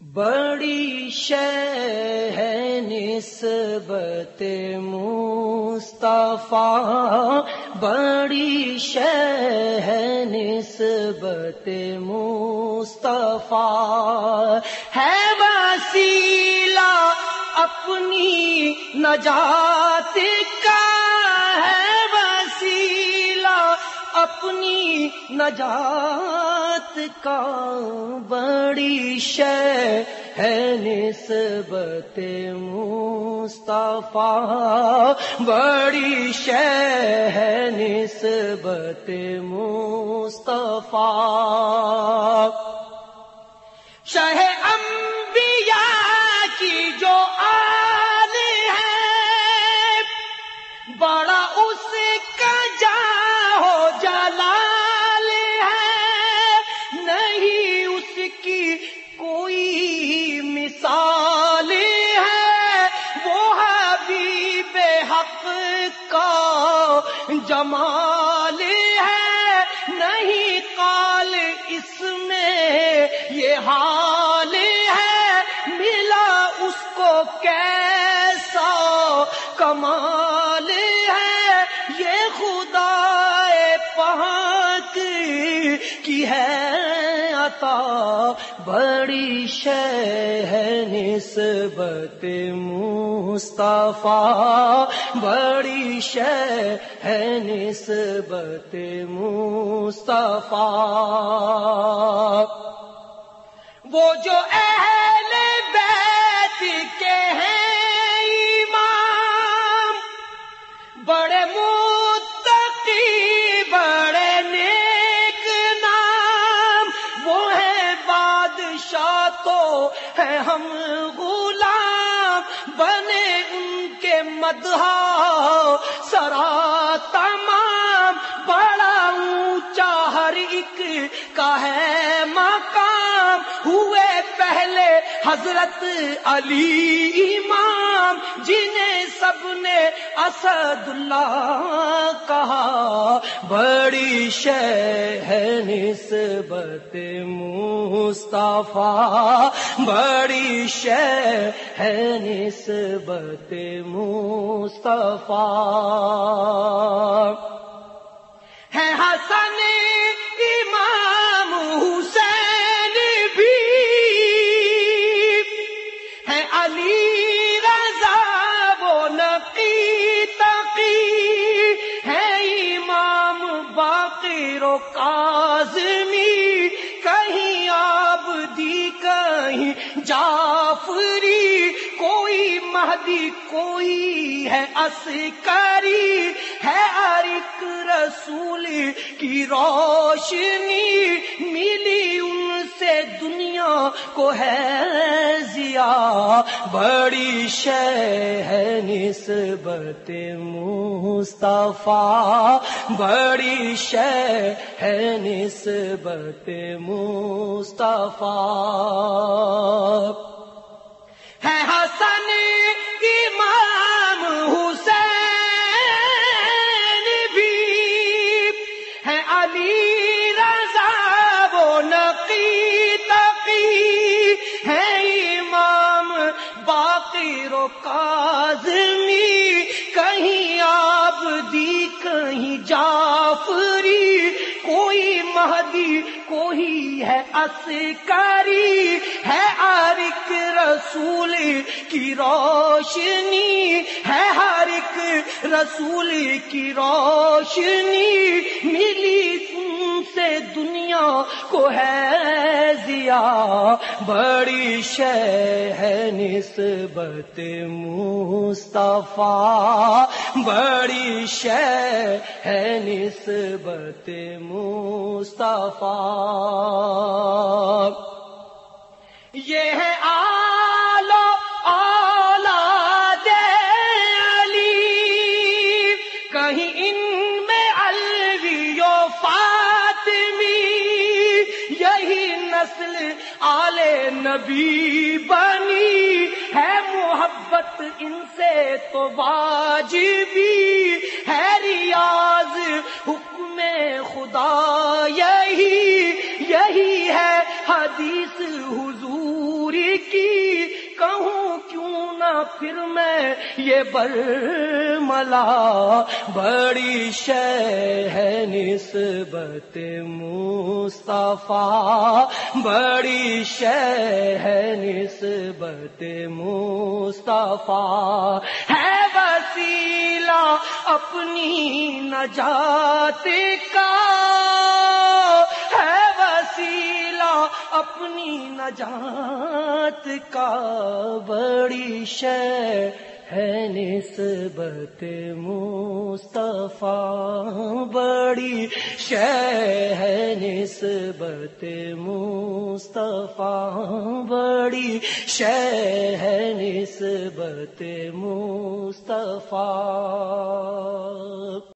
بڑی شے ہے نسبت مصطفیٰ، بڑی شے ہے نسبت مصطفیٰ، ہے وسیلہ اپنی نجات کا، ہے وسیلہ اپنی نجات کا، بڑی شے ہے نسبت مصطفیٰ، بڑی شے ہے نسبت مصطفیٰ، شہ انبیاء کی جو آل ہے، بڑا اس کا جاہ و جلال ہے، نہیں اس کی کوئی مثال ہے، وہ حبیب حق کا جمال ہے، نہیں قال اس میں یہ حال ہے، ملا اس کو کیسا کمال ہے، یہ خدا پاک کی ہے عطا، بڑی شے ہے نسبت مصطفیٰ، بڑی شے ہے نسبت مصطفیٰ، وہ جو اہل بیت کے ہیں امام، بڑے متقی بڑے نیک نام، وہ ہیں بادشاہ تو ہے ہم غلام، بنے ان کے مدح سرا تمام، بڑا اونچا ہر ایک کا ہے مقام، ہوئے پہلے حضرت علی امام، جنہیں سب نے اسد اللہ کہا، بڑی شے ہے نسبت مصطفیٰ، بڑی شے ہے نسبت مصطفیٰ، ہے حسن امام حسین بھی، ہے علی رضا وہ نقی تقی، ہے امام باقر و کاظمی، کہیں عابدی کہیں جعفری، کوئی مہدی کوئی ہے عسکری، ہے ہر ایک رسول کی روشنی، ملی ان سے دنیا کو ہے ضیا، بڑی شے ہے نسبت مصطفیٰ، بڑی شے ہے نسبت مصطفیٰ، ہے حسن امام حسین بھی، ہے علی رضا وہ نقی تقی، ہے امام باقر و کاظمی، کہیں عابدی کہیں جعفری، کوئی مہدی کوئی ہے عسکری، ہے ہر ایک رسول کی روشنی، ہے ہر ایک رسول کی روشنی، ملی ان سے دنیا کو ہے ضیا، بڑی شے ہے نسبت مصطفیٰ، بڑی شے ہے نسبت مصطفیٰ، یہ ہے آل و اولاد علی، کہیں ان میں علوی و فاطمی، یہی نسل آل نبی بنی، ہے محبت ان سے تو واجبی، ہے ریاض حکم خدا یہی، یہی ہے حدیث حضور کی کہوں کیوں نہ پھر میں یہ برملا، بڑی شے ہے نسبت مصطفیٰ، بڑی شے ہے نسبت مصطفیٰ، ہے وسیلہ اپنی نجات کا، ہے وسیلہ اپنی نجات کا، بڑی شے ہے نسبت مصطفیٰ، بڑی شے ہے نسبت مصطفیٰ، بڑی شے ہے نسبت مصطفیٰ۔